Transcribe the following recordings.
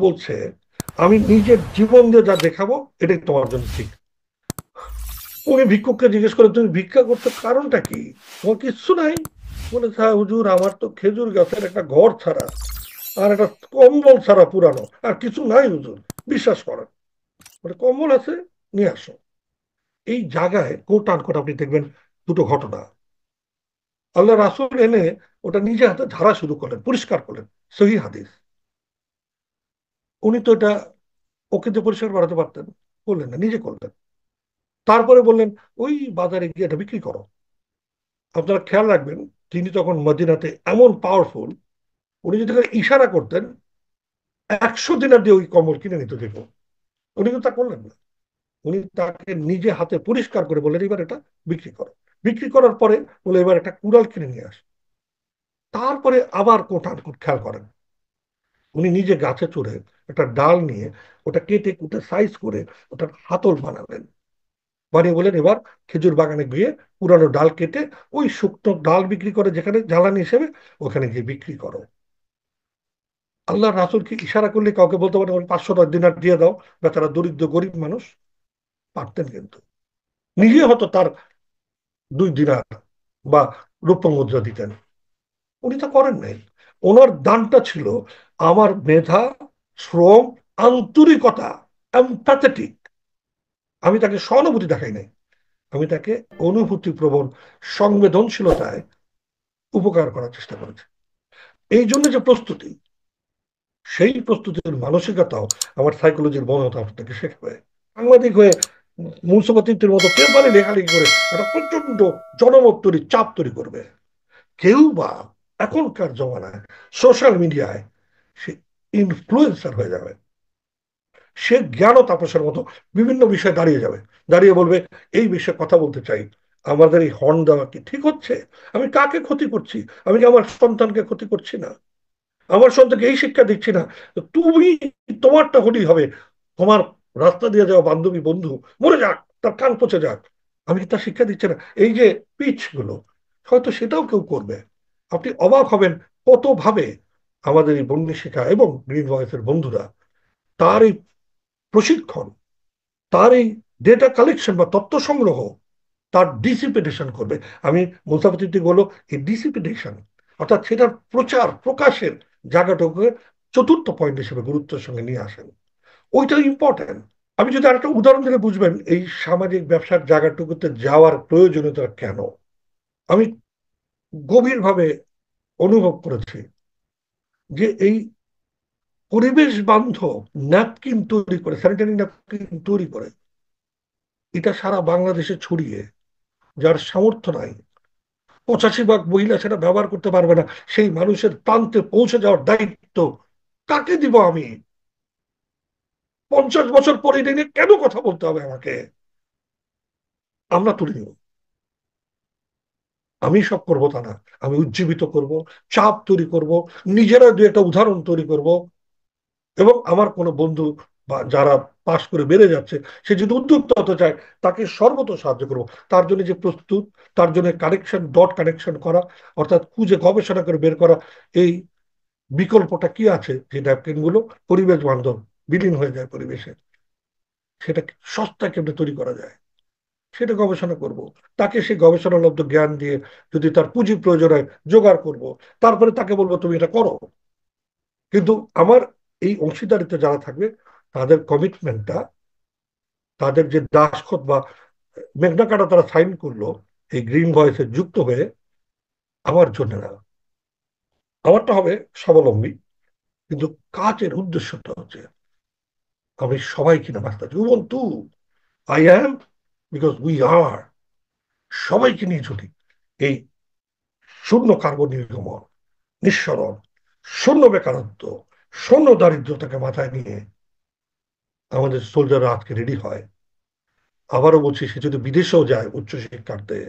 বলছে আমি নিজের জীবন দিয়ে যা দেখাবো এটাই তোমার জন্য ঠিক। উনি ভিক্ষুককে জিজ্ঞেস করে তুমি ভিক্ষা করতে কারণটা কি, তোমার কিচ্ছু নাই? বলে হ্যাঁ হুজুর, আমার তো খেজুর গাছের একটা ঘর ছাড়া আর একটা কম্বল ছাড়া পুরানো আর কিছু নাই হুজুর, বিশ্বাস করেন। বলে কম্বল আছে, নিয়ে আসো। এই জায়গায় কোট আনকোট আপনি দেখবেন দুটো ঘটনা। আল্লাহ রাসূল এনে ওটা নিজে হাতে ঝাড়া শুরু করলেন, পরিষ্কার করলেন। সহিহ হাদিস। উনি তো এটা ওকে দিয়ে পরিষ্কার করাতে পারতেন, করলেন না, নিজে করলেন। তারপরে বললেন ওই বাজারে গিয়ে এটা বিক্রি করো। আপনারা খেয়াল রাখবেন, তিনি তখন মদিনাতে এমন পাওয়ারফুল, উনি যদি করে ইশারা করতেন 100 দিনার দিয়ে ওই কম্বল কিনে নিত দেখো। উনি কিন্তু তা করলেন না। উনি তাকে নিজে হাতে পরিষ্কার করে বললেন এবার এটা বিক্রি করো। বিক্রি করার পরে বলে এবার একটা কুড়াল কিনে নিয়ে আস। তারপরে আবার কোটান কোট খেয়াল করেন, উনি নিজে গাছে চড়ে একটা ডাল নিয়ে ওটা কেটে কুটে সাইজ করে ওটার হাতল বানালেন। বানিয়ে বলেন এবার খেজুর বাগানে গিয়ে পুরানো ডাল কেটে ওই শুকনো ডাল বিক্রি করে যেখানে জ্বালানি হিসেবে, ওখানে গিয়ে বিক্রি করো। আল্লাহ রাসূলকে ইশারা করলে কাউকে বলতে পারে 500 দিনার দিয়ে দাও, বেচারা দরিদ্র গরিব মানুষ? পারতেন কিন্তু। নিজে হয়তো তার 2 দিনার বা রৌপ্য মুদ্রা দিতেন। উনি তা করেন নাই। ওনার দানটা ছিল আমার মেধা, শ্রম, আন্তরিকতা, এমপ্যাথেটিক। আমি তাকে সহানুভূতি দেখাই নাই, আমি তাকে অনুভূতি প্রবণ সংবেদনশীলতায় উপকার করার চেষ্টা করেছি। এই জন্য যে প্রস্তুতি, সেই প্রস্তুতির মানসিকতাও আমার সাইকোলজির বনতা আপনাকে শেখাবে। সাংবাদিক হয়ে মুন্সিপাতিত্বের মতো পেপারে লেখালেখি করে একটা প্রচন্ড জনমত তৈরি, চাপ তৈরি করবে। কেউ বা এখনকার জমানায় সোশ্যাল মিডিয়ায় সে ইনফ্লুয়েন্সার হয়ে যাবে। সে জ্ঞান ও তাপসের মতো বিভিন্ন বিষয়ে দাঁড়িয়ে যাবে, দাঁড়িয়ে বলবে এই বিষয়ে কথা বলতে চাই। আমাদের এই হর্ন দেওয়া কি ঠিক হচ্ছে? আমি কাকে ক্ষতি করছি? আমি কি আমার সন্তানকে ক্ষতি করছি না? আমার সন্তানকে এই শিক্ষা দিচ্ছি না? তো তুমি তোমারটা হলেই হবে। তোমার রাস্তা দিয়ে যাওয়া বান্ধবী বন্ধু মরে যাক, তার কান পচে যাক, আমি কি তার শিক্ষা দিচ্ছি না? এই যে পিচ গুলো, হয়তো সেটাও কেউ করবে। আপনি অবাক হবেন কত ভাবে আমাদের এই বন্যী শিক্ষা এবং গ্রিন ভয়েসের বন্ধুরা তার এই প্রশিক্ষণ, তার এই ডেটা কালেকশন বা তথ্য সংগ্রহ, তার ডিসিপিটেশন করবে। আমি মুসাফির বলো এই ডিসিপিটেশন, অর্থাৎ সেটার প্রচার প্রকাশের জায়গাটাকে চতুর্থ পয়েন্ট হিসেবে গুরুত্বের সঙ্গে নিয়ে আসেন। ওইটা ইম্পর্টেন্ট। আমি যদি আরেকটা উদাহরণ দিলে বুঝবেন এই সামাজিক ব্যবসার জায়গাটুকুতে যাওয়ার প্রয়োজনীয়তা কেন। আমি গভীরভাবে অনুভব করেছি যে এই পরিবেশ বান্ধব ন্যাপকিন তৈরি করে, স্যানিটারি ন্যাপকিন তৈরি করে এটা সারা বাংলাদেশে ছড়িয়ে, যার সামর্থ্য নাই, 85 ভাগ মহিলা সেটা ব্যবহার করতে পারবে না, সেই মানুষের প্রান্তে পৌঁছে যাওয়ার দায়িত্ব কাকে দিব আমি? 50 বছর পরে এটা নিয়ে কেন কথা বলতে হবে আমাকে? আমরা তুলে নিব। আমি সব করবো তা না, আমি উজ্জীবিত করব, চাপ তৈরি করব, নিজেরা দু একটা উদাহরণ তৈরি করব। এবং আমার কোনো বন্ধু বা যারা পাশ করে বেড়ে যাচ্ছে, সে যদি উদ্যুক্ত হতে চায়, তাকে সর্বত সাহায্য করব। তার জন্য যে প্রস্তুত, তার জন্য কানেকশন ডট কানেকশন করা, অর্থাৎ খুঁজে গবেষণা করে বের করা এই বিকল্পটা কি আছে যে ন্যাপকিন গুলো পরিবেশ বান্ধব, বিলীন হয়ে যায় পরিবেশে, সেটা সস্তা কেমনে তৈরি করা যায়, সেটা গবেষণা করব। তাকে সেই গবেষণালব্ধ জ্ঞান দিয়ে যদি তার পুঁজি প্রয়োজন হয় জোগাড় করব। তারপরে তাকে বলবো তুমি এটা করো। কিন্তু আমার এই অংশীদারিত্বে যারা থাকবে, তাদের কমিটমেন্টটা, তাদের যে দাসখত বা মেঘনা কাটা তারা সাইন করলো এই গ্রিন ভয়েসে যুক্ত হয়ে, আমার জন্য না, আমারটা হবে স্বাবলম্বী, কিন্তু কাজের উদ্দেশ্যটা হচ্ছে আমি সবাইকে না বাঁচতে ubuntu I am, because we are, সবাইকে নিয়ে চলি এই শূন্য কার্বন নির্গমন, নিঃসরণ, শূন্য বেকারত্ব, শূন্য দারিদ্রতাকে মাথায় নিয়ে আমাদের সোলজাররা আজকে রেডি হয়। আবারও বলছি, সে যদি বিদেশেও যায় উচ্চশিক্ষার্থে,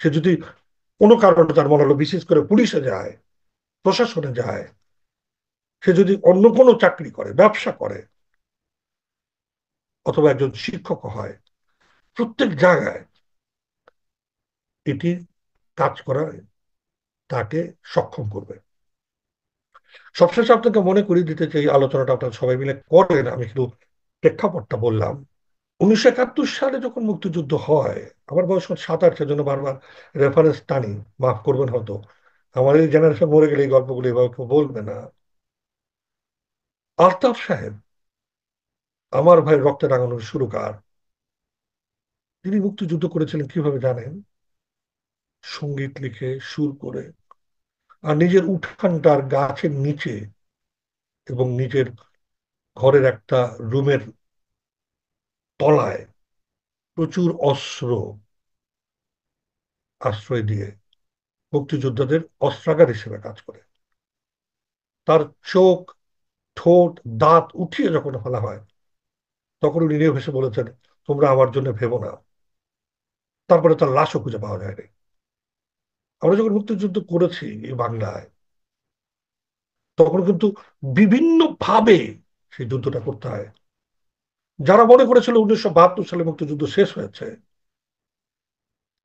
সে যদি কোনো কারণে তার মনে হলো বিশেষ করে পুলিশে যায়, প্রশাসনে যায়, সে যদি অন্য কোনো চাকরি করে, ব্যবসা করে, অথবা একজন শিক্ষক হয়, প্রত্যেক জায়গায় এটি কাজ করা তাকে সক্ষম করবে। সবশেষে আপনাকে মনে করিয়ে দিতে চাই, আলোচনাটা আপনারা সবাই মিলে করেন, আমি শুধু প্রেক্ষাপটটা বললাম। 1971 সালে যখন মুক্তিযুদ্ধ হয়, আমার বয়স 7-8, সেজন্য বারবার রেফারেন্স টানি, মাফ করবেন হয়তো। আমার এই জেনারেশন মরে গেলে এই গল্পগুলো এভাবে কেউ বলবে না। আলতাফ সাহেব, আমার ভাই রক্তে রাঙানোর সুরকার, তিনি মুক্তিযুদ্ধ করেছিলেন কিভাবে জানেন? সঙ্গীত লিখে, সুর করে, আর নিজের উঠানটার গাছের নিচে এবং নিজের ঘরের একটা রুমের তলায় প্রচুর অস্ত্র আশ্রয় দিয়ে মুক্তিযোদ্ধাদের অস্ত্রাগার হিসেবে কাজ করে। তার চোখ, ঠোঁট, দাঁত উঠিয়ে যখন ফেলা হয়, তখন উনি নিয়ে ভেসে বলেছেন, তোমরা আমার জন্য ভেবো না। তারপরে তার লাশও খুঁজে পাওয়া যায়নি। আমরা যখন মুক্তিযুদ্ধ করেছি এই বাংলায়, তখন কিন্তু বিভিন্ন ভাবে সেই যুদ্ধটা করতে হয়। যারা মনে করেছিল 1972 সালে মুক্তিযুদ্ধ শেষ হয়েছে,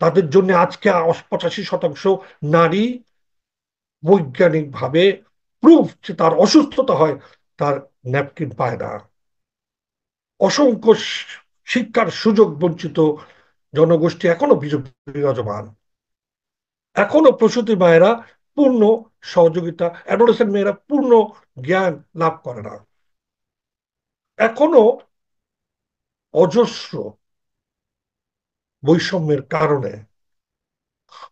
তাদের জন্য আজকে 85% নারী বৈজ্ঞানিক ভাবে প্রুফ যে তার অসুস্থতা হয়, তার ন্যাপকিন পায় না। অসংখ্য শিক্ষার সুযোগ বঞ্চিত জনগোষ্ঠী এখনো বিরাজমান। এখনো প্রসূতি মায়েরা পূর্ণ সহযোগিতা, অ্যাডোলেসেন্ট মেয়েরা পূর্ণ জ্ঞান লাভ করে না। এখনো অজস্র বৈষম্যের কারণে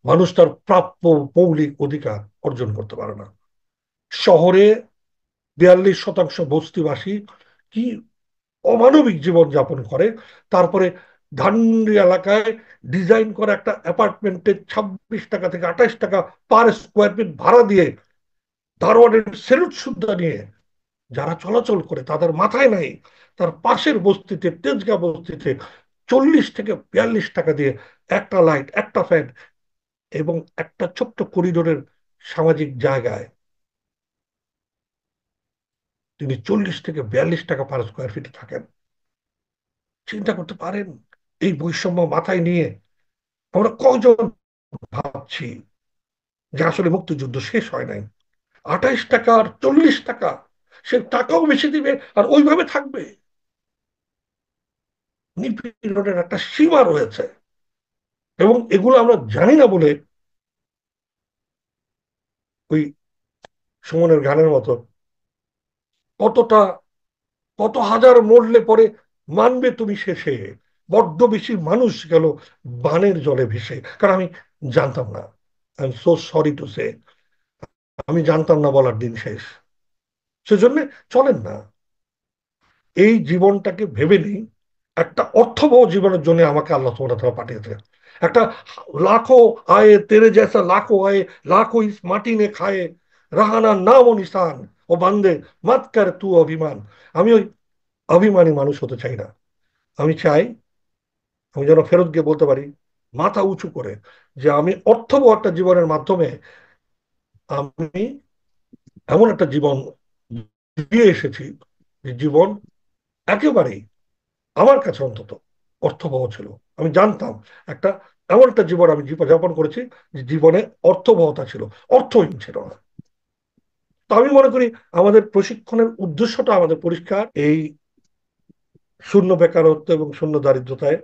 মানুষ তার প্রাপ্য মৌলিক অধিকার অর্জন করতে পারে না। শহরে 42% বস্তিবাসী কি অমানবিক জীবন যাপন করে। তারপরে ধানমন্ডি এলাকায় ডিজাইন করা একটা অ্যাপার্টমেন্টে 26 টাকা থেকে 28 টাকা পার স্কোয়ার ফিট ভাড়া দিয়ে দারোয়ানের সেলুট সুদ্ধা নিয়ে যারা চলাচল করে, তাদের মাথায় নাই তার পাশের বস্তিতে, তেজগাঁ বস্তিতে 40 থেকে 42 টাকা দিয়ে একটা লাইট, একটা ফ্যান এবং একটা ছোট্ট করিডোরের সামাজিক জায়গায় তিনি 40 থেকে 42 টাকা পার স্কোয়ার ফিটে থাকেন। চিন্তা করতে পারেন? এই বৈষম্য মাথায় নিয়ে আমরা কজন ভাবছি যে আসলে মুক্তিযুদ্ধ শেষ হয় নাই? 28 টাকা আর 40 টাকা, সে টাকাও বেশি দিবে আর ওইভাবে থাকবে। নিপীড়নের একটা সীমা রয়েছে, এবং এগুলো আমরা জানি না বলে ওই সুমনের গানের মতো কতটা, কত হাজার মরলে পরে মানবে তুমি শেষে, বড্ড বেশি মানুষ গেল বানের জলে ভেসে। কারণ আমি জানতাম না, I am so sorry to say, আমি জানতাম না বলার দিন শেষ। সেজন্য চলেন না, এই জীবনটাকে ভেবে নিই একটা অর্থবহ জীবনের জন্য আমাকে আল্লাহ সুবহানাহু ওয়া তাআলা পাঠিয়েছেন। একটা লাখো আয়ে তেরে জैसा লাখো আয়ে, লাখো ইস মাটি নে খায়ে, রাহানা নাম ও নিশান, ও বান্দে মত কর তু অভিমান। আমি ওই অভিমানী মানুষ হতে চাই না। আমি চাই আমি যেন ফেরত গিয়ে বলতে পারি মাথা উঁচু করে যে আমি অর্থবহ একটা জীবনের মাধ্যমে আমি এমন একটা জীবন দিয়ে এসেছি, যে জীবন একেবারেই আমার কাছে অন্তত অর্থবহ ছিল। আমি জানতাম একটা এমন একটা জীবন আমি যাপন করেছি যে জীবনে অর্থবহতা ছিল, অর্থহীন ছিল না। তো আমি মনে করি আমাদের প্রশিক্ষণের উদ্দেশ্যটা আমাদের পরিষ্কার। এই শূন্য বেকারত্ব এবং শূন্য দারিদ্রতায়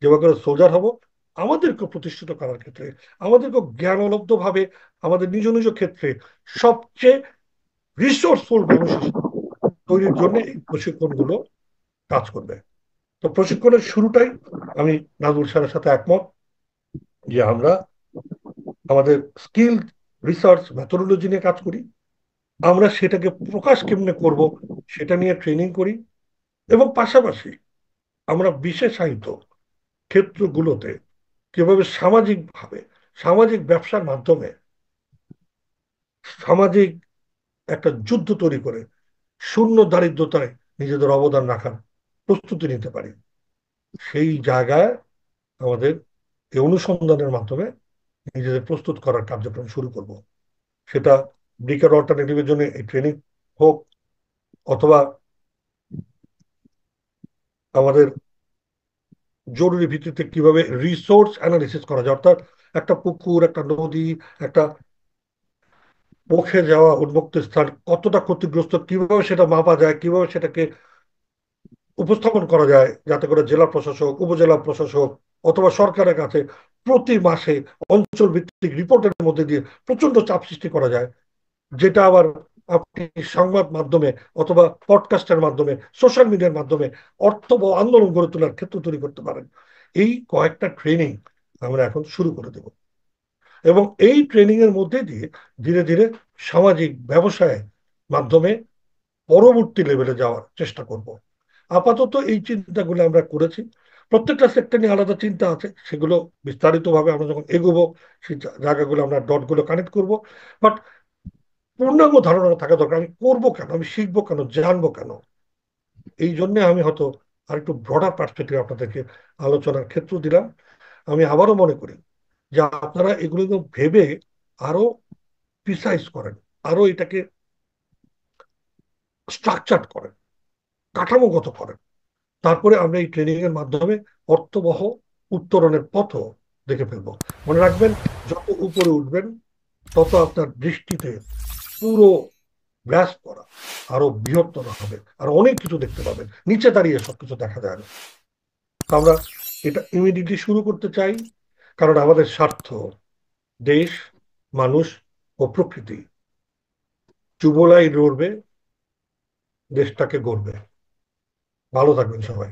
যেভাবে করে সোলজার হব, আমাদেরকে প্রতিষ্ঠিত করার ক্ষেত্রে, আমাদেরকে জ্ঞানলব্ধ ভাবে আমাদের নিজ নিজ ক্ষেত্রে সবচেয়ে রিসোর্সফুল মানুষ তৈরির জন্য এই প্রশিক্ষণগুলো কাজ করবে। তো প্রশিক্ষণের শুরুটাই আমি নাজমুল স্যারের সাথে একমত যে আমরা আমাদের স্কিল রিসার্চ মেথোডোলজি নিয়ে কাজ করি, আমরা সেটাকে প্রকাশ কেমনে করব সেটা নিয়ে ট্রেনিং করি, এবং পাশাপাশি আমরা বিশেষায়িত ক্ষেত্রগুলোতে কিভাবে সামাজিকভাবে, সামাজিক ব্যবসার মাধ্যমে সামাজিক একটা যুদ্ধ তৈরি করে শূন্য দারিদ্রতায় নিজেদের অবদান রাখার প্রস্তুতি নিতে পারি, সেই জায়গায় আমাদের এই অনুসন্ধানের মাধ্যমে নিজেদের প্রস্তুত করার কার্যক্রম শুরু করব। সেটা ব্রিকের অল্টারনেটিভের জন্য এই ট্রেনিং হোক, অথবা আমাদের জরুরি ভিত্তিতে কিভাবে রিসোর্স অ্যানালিসিস করা যায়, অর্থাৎ একটা পুকুর, একটা নদী, একটা পৌঁছে যাওয়া উন্মুক্ত স্থান কতটা ক্ষতিগ্রস্ত, কিভাবে সেটা মাপা যায়, কিভাবে সেটাকে উপস্থাপন করা যায়, যাতে করে জেলা প্রশাসক, উপজেলা প্রশাসক অথবা সরকারের কাছে প্রতি মাসে অঞ্চল ভিত্তিক রিপোর্টের মধ্যে দিয়ে প্রচন্ড চাপ সৃষ্টি করা যায়, যেটা আবার আপনি সংবাদ মাধ্যমে অথবা পডকাস্টের মাধ্যমে, সোশ্যাল মিডিয়ার মাধ্যমে অর্থবহ আন্দোলন গড়ে তোলার ক্ষেত্র তৈরি করতে পারেন। এই কয়েকটা ট্রেনিং আমরা এখন শুরু করে দেব, এবং এই ট্রেনিং এর মধ্যে দিয়ে ধীরে ধীরে সামাজিক ব্যবসায়ের মাধ্যমে পরবর্তী লেভেলে যাওয়ার চেষ্টা করব। আপাতত এই চিন্তাগুলো আমরা করেছি। প্রত্যেকটা সেক্টর নিয়ে আলাদা চিন্তা আছে, সেগুলো বিস্তারিতভাবে আমরা যখন এগোবো সেই জায়গাগুলো আমরা ডটগুলো কানেক্ট করব। বাট পূর্ণাঙ্গ ধারণা থাকা দরকার, আমি করবো কেন, আমি শিখবো কেন, জানবো কেন। এই জন্য আমি হয়তো আর একটু ব্রডার পার্সপেক্টিভ আপনাদেরকে আলোচনার ক্ষেত্র দিলাম। আমি আবারও মনে করি যে আপনারা এগুলো ভেবে আরো প্রিসাইজ করেন, আরো এটাকে স্ট্রাকচার করেন, কাঠামোগত করেন। তারপরে আমরা এই ট্রেনিং এর মাধ্যমে অর্থবহ উত্তরণের পথও দেখে ফেলবো। মনে রাখবেন, যত উপরে উঠবেন তত আপনার দৃষ্টিতে পুরো গ্রাস করা আরো বৃহত্তর হবে, আর অনেক কিছু দেখতে পাবেন, নিচে দাঁড়িয়ে সবকিছু দেখা যায় না। তো আমরা এটা ইমিডিয়েটলি শুরু করতে চাই, কারণ আমাদের স্বার্থ দেশ, মানুষ ও প্রকৃতি। যুবলাই লড়বে, দেশটাকে গড়বে। ভালো থাকবেন সবাই।